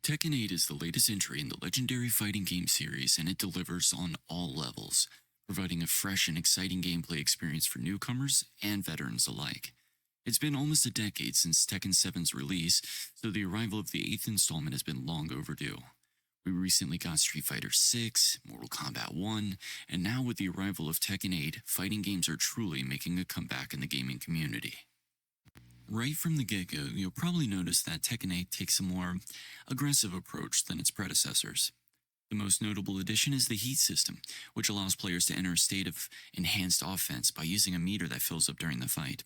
Tekken 8 is the latest entry in the legendary fighting game series, and it delivers on all levels, providing a fresh and exciting gameplay experience for newcomers and veterans alike. It's been almost a decade since Tekken 7's release, so the arrival of the 8th installment has been long overdue. We recently got Street Fighter 6, Mortal Kombat 1, and now with the arrival of Tekken 8, fighting games are truly making a comeback in the gaming community. Right from the get-go, you'll probably notice that Tekken 8 takes a more aggressive approach than its predecessors. The most notable addition is the heat system, which allows players to enter a state of enhanced offense by using a meter that fills up during the fight.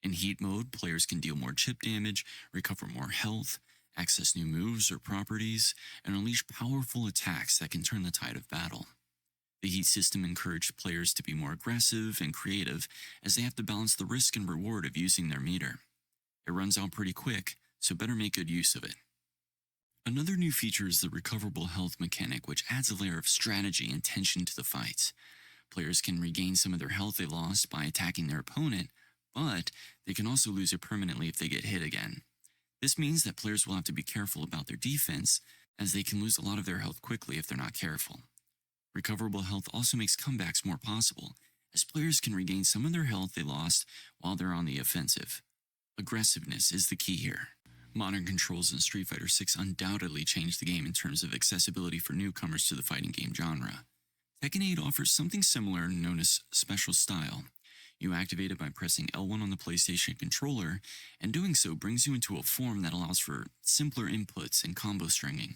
In heat mode, players can deal more chip damage, recover more health, access new moves or properties, and unleash powerful attacks that can turn the tide of battle. The heat system encouraged players to be more aggressive and creative, as they have to balance the risk and reward of using their meter. It runs out pretty quick, so better make good use of it. Another new feature is the recoverable health mechanic, which adds a layer of strategy and tension to the fights. Players can regain some of their health they lost by attacking their opponent, but they can also lose it permanently if they get hit again. This means that players will have to be careful about their defense, as they can lose a lot of their health quickly if they're not careful. Recoverable health also makes comebacks more possible, as players can regain some of their health they lost while they're on the offensive. Aggressiveness is the key here. Modern controls in Street Fighter 6 undoubtedly changed the game in terms of accessibility for newcomers to the fighting game genre. Tekken 8 offers something similar known as Special Style. You activate it by pressing L1 on the PlayStation controller, and doing so brings you into a form that allows for simpler inputs and combo stringing.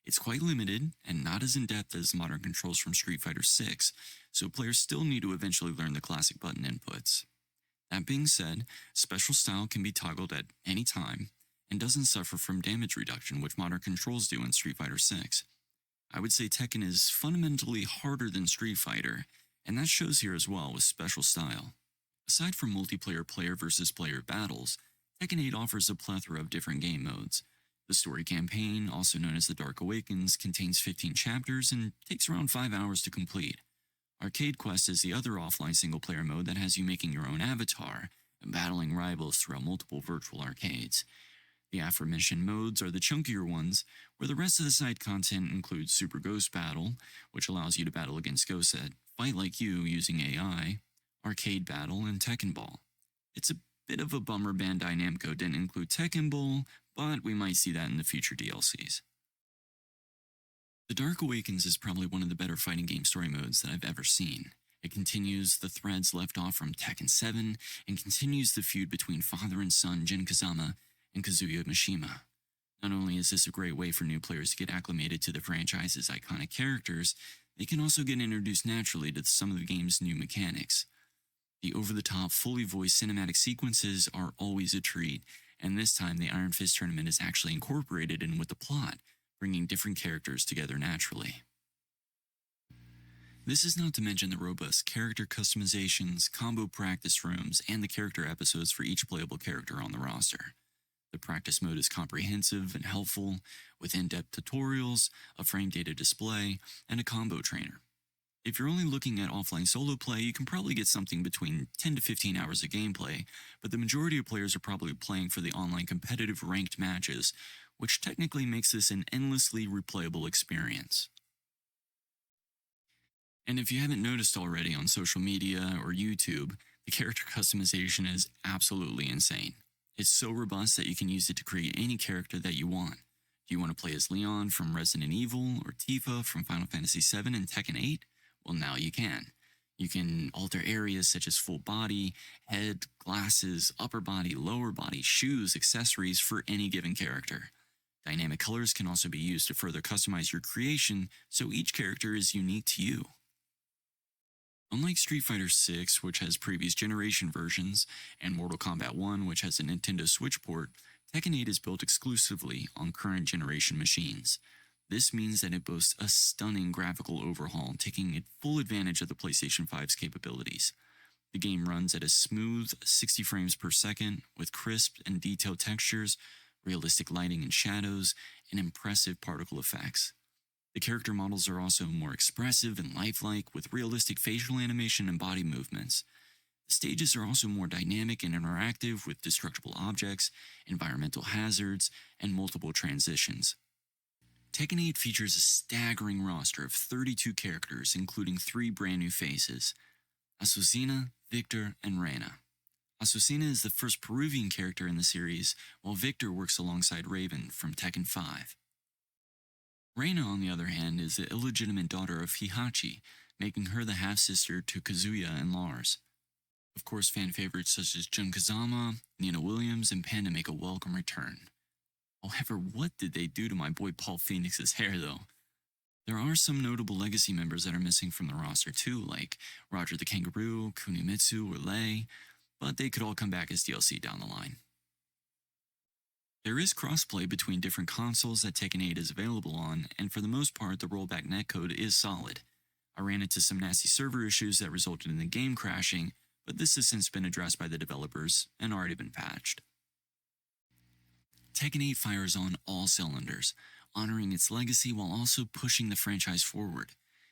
It's quite limited and not as in-depth as modern controls from Street Fighter 6, so players still need to eventually learn the classic button inputs. That being said, Special Style can be toggled at any time and doesn't suffer from damage reduction, which modern controls do in Street Fighter 6. I would say Tekken is fundamentally harder than Street Fighter, and that shows here as well with Special Style. Aside from multiplayer player versus player battles, Tekken 8 offers a plethora of different game modes. The story campaign, also known as the Dark Awakens, contains 15 chapters and takes around 5 hours to complete. Arcade Quest is the other offline single-player mode that has you making your own avatar and battling rivals throughout multiple virtual arcades. The aforementioned modes are the chunkier ones, where the rest of the side content includes Super Ghost Battle, which allows you to battle against ghosts that fight like you using AI, Arcade Battle, and Tekken Ball. It's a bit of a bummer Bandai Namco didn't include Tekken Ball, but we might see that in the future DLCs. The Dark Awakens is probably one of the better fighting game story modes that I've ever seen. It continues the threads left off from Tekken 7 and continues the feud between father and son Jin Kazama and Kazuya Mishima. Not only is this a great way for new players to get acclimated to the franchise's iconic characters, they can also get introduced naturally to some of the game's new mechanics. The over-the-top, fully voiced cinematic sequences are always a treat, and this time the Iron Fist tournament is actually incorporated in with the plot, bringing different characters together naturally. This is not to mention the robust character customizations, combo practice rooms, and the character episodes for each playable character on the roster. The practice mode is comprehensive and helpful, with in-depth tutorials, a frame data display, and a combo trainer. If you're only looking at offline solo play, you can probably get something between 10 to 15 hours of gameplay, but the majority of players are probably playing for the online competitive ranked matches, which technically makes this an endlessly replayable experience. And if you haven't noticed already on social media or YouTube, the character customization is absolutely insane. It's so robust that you can use it to create any character that you want. Do you want to play as Leon from Resident Evil or Tifa from Final Fantasy VII and Tekken 8? Well, now you can. You can alter areas such as full body, head, glasses, upper body, lower body, shoes, accessories for any given character. Dynamic colors can also be used to further customize your creation, so each character is unique to you. Unlike Street Fighter 6, which has previous generation versions, and Mortal Kombat 1, which has a Nintendo Switch port, Tekken 8 is built exclusively on current generation machines. This means that it boasts a stunning graphical overhaul, taking full advantage of the PlayStation 5's capabilities. The game runs at a smooth 60 frames per second, with crisp and detailed textures, realistic lighting and shadows, and impressive particle effects. The character models are also more expressive and lifelike, with realistic facial animation and body movements. The stages are also more dynamic and interactive, with destructible objects, environmental hazards, and multiple transitions. Tekken 8 features a staggering roster of 32 characters, including 3 brand new faces: Azucena, Victor, and Reina. Azucena is the first Peruvian character in the series, while Victor works alongside Raven from Tekken 5. Reina, on the other hand, is the illegitimate daughter of Hihachi, making her the half-sister to Kazuya and Lars. Of course, fan favorites such as Jun Kazama, Nina Williams, and Panda make a welcome return. However, what did they do to my boy Paul Phoenix's hair, though? There are some notable legacy members that are missing from the roster too, like Roger the Kangaroo, Kunimitsu, or Lei, but they could all come back as DLC down the line. There is crossplay between different consoles that Tekken 8 is available on, and for the most part, the rollback netcode is solid. I ran into some nasty server issues that resulted in the game crashing, but this has since been addressed by the developers and already been patched. Tekken 8 fires on all cylinders, honoring its legacy while also pushing the franchise forward.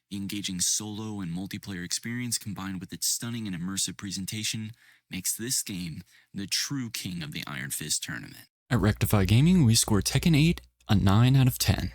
The engaging solo and multiplayer experience combined with its stunning and immersive presentation makes this game the true king of the Iron Fist tournament. At Rectify Gaming, we score Tekken 8 a 9 out of 10.